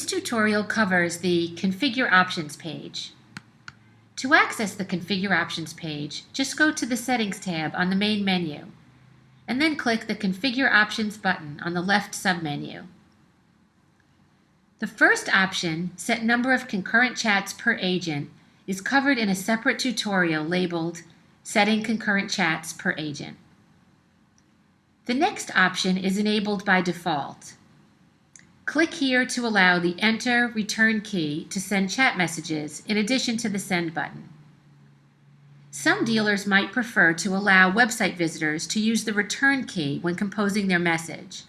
This tutorial covers the Configure Options page. To access the Configure Options page, just go to the Settings tab on the main menu, and then click the Configure Options button on the left submenu. The first option, Set Number of Concurrent Chats per Agent, is covered in a separate tutorial labeled Setting Concurrent Chats per Agent. The next option is enabled by default. Click here to allow the Enter Return key to send chat messages in addition to the Send button. Some dealers might prefer to allow website visitors to use the Return key when composing their message.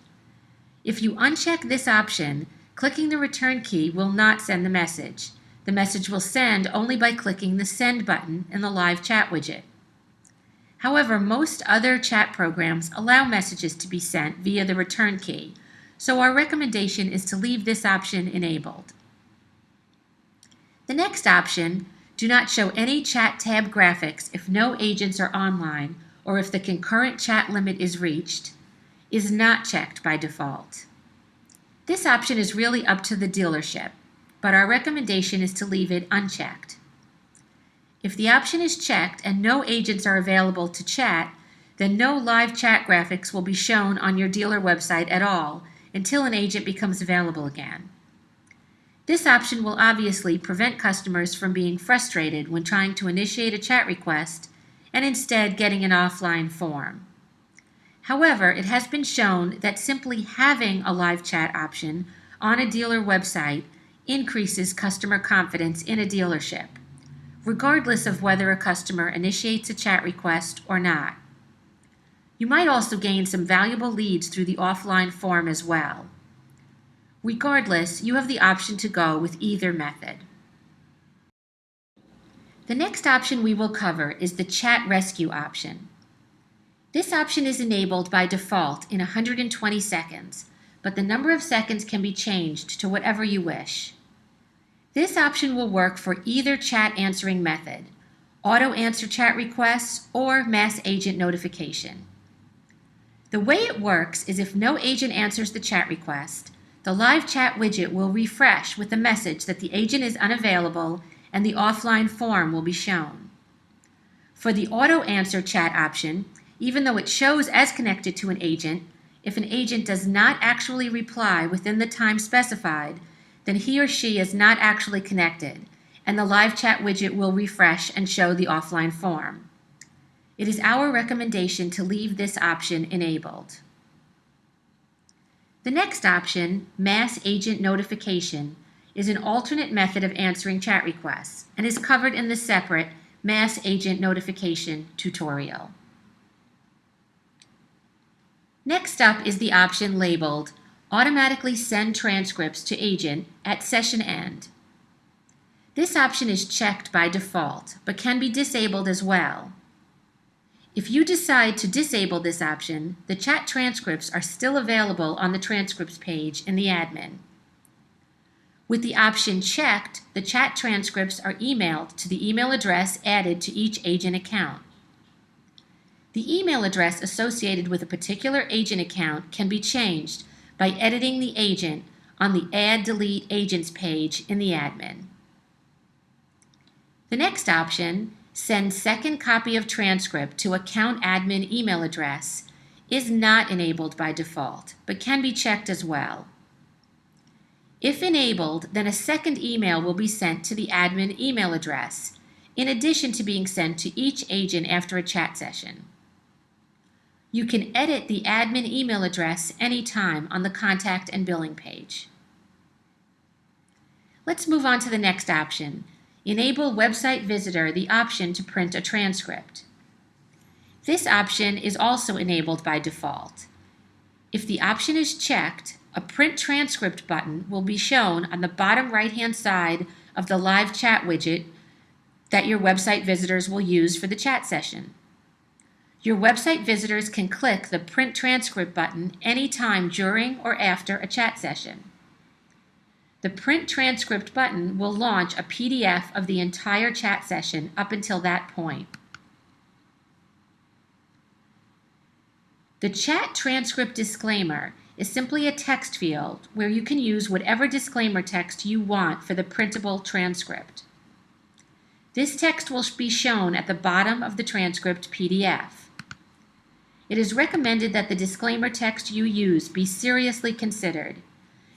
If you uncheck this option, clicking the Return key will not send the message. The message will send only by clicking the Send button in the live chat widget. However, most other chat programs allow messages to be sent via the Return key, so our recommendation is to leave this option enabled. The next option, Do not show any chat tab graphics if no agents are online or if the concurrent chat limit is reached, is not checked by default. This option is really up to the dealership, but our recommendation is to leave it unchecked. If the option is checked and no agents are available to chat, then no live chat graphics will be shown on your dealer website at all until an agent becomes available again. This option will obviously prevent customers from being frustrated when trying to initiate a chat request and instead getting an offline form. However, it has been shown that simply having a live chat option on a dealer website increases customer confidence in a dealership, regardless of whether a customer initiates a chat request or not. You might also gain some valuable leads through the offline form as well. Regardless, you have the option to go with either method. The next option we will cover is the Chat Rescue option. This option is enabled by default in 120 seconds, but the number of seconds can be changed to whatever you wish. This option will work for either chat answering method, auto answer chat requests, or mass agent notification. The way it works is if no agent answers the chat request, the live chat widget will refresh with the message that the agent is unavailable and the offline form will be shown. For the auto answer chat option, even though it shows as connected to an agent, if an agent does not actually reply within the time specified, then he or she is not actually connected, and the live chat widget will refresh and show the offline form. It is our recommendation to leave this option enabled. The next option, Mass Agent Notification, is an alternate method of answering chat requests and is covered in the separate Mass Agent Notification tutorial. Next up is the option labeled Automatically Send Transcripts to Agent at Session End. This option is checked by default, but can be disabled as well. If you decide to disable this option, the chat transcripts are still available on the transcripts page in the admin. With the option checked, the chat transcripts are emailed to the email address added to each agent account. The email address associated with a particular agent account can be changed by editing the agent on the Add Delete Agents page in the admin. The next option, Send Second Copy of Transcript to Account Admin email address, is not enabled by default, but can be checked as well. If enabled, then a second email will be sent to the admin email address, in addition to being sent to each agent after a chat session. You can edit the admin email address anytime on the Contact and Billing page. Let's move on to the next option. Enable Website Visitor the option to print a transcript. This option is also enabled by default. If the option is checked, a Print Transcript button will be shown on the bottom right-hand side of the live chat widget that your website visitors will use for the chat session. Your website visitors can click the Print Transcript button anytime during or after a chat session. The Print Transcript button will launch a PDF of the entire chat session up until that point. The Chat Transcript Disclaimer is simply a text field where you can use whatever disclaimer text you want for the printable transcript. This text will be shown at the bottom of the transcript PDF. It is recommended that the disclaimer text you use be seriously considered,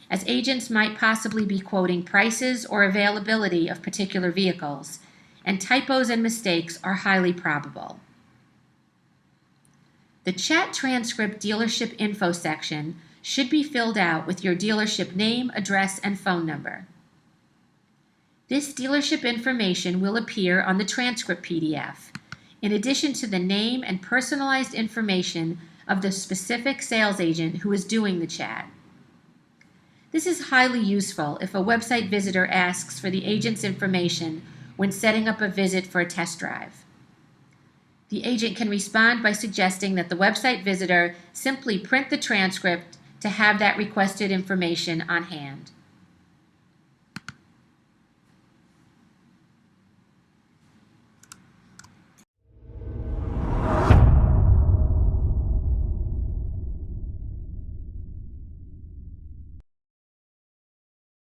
as agents might possibly be quoting prices or availability of particular vehicles, and typos and mistakes are highly probable. The chat transcript dealership info section should be filled out with your dealership name, address, and phone number. This dealership information will appear on the transcript PDF, in addition to the name and personalized information of the specific sales agent who is doing the chat. This is highly useful if a website visitor asks for the agent's information when setting up a visit for a test drive. The agent can respond by suggesting that the website visitor simply print the transcript to have that requested information on hand.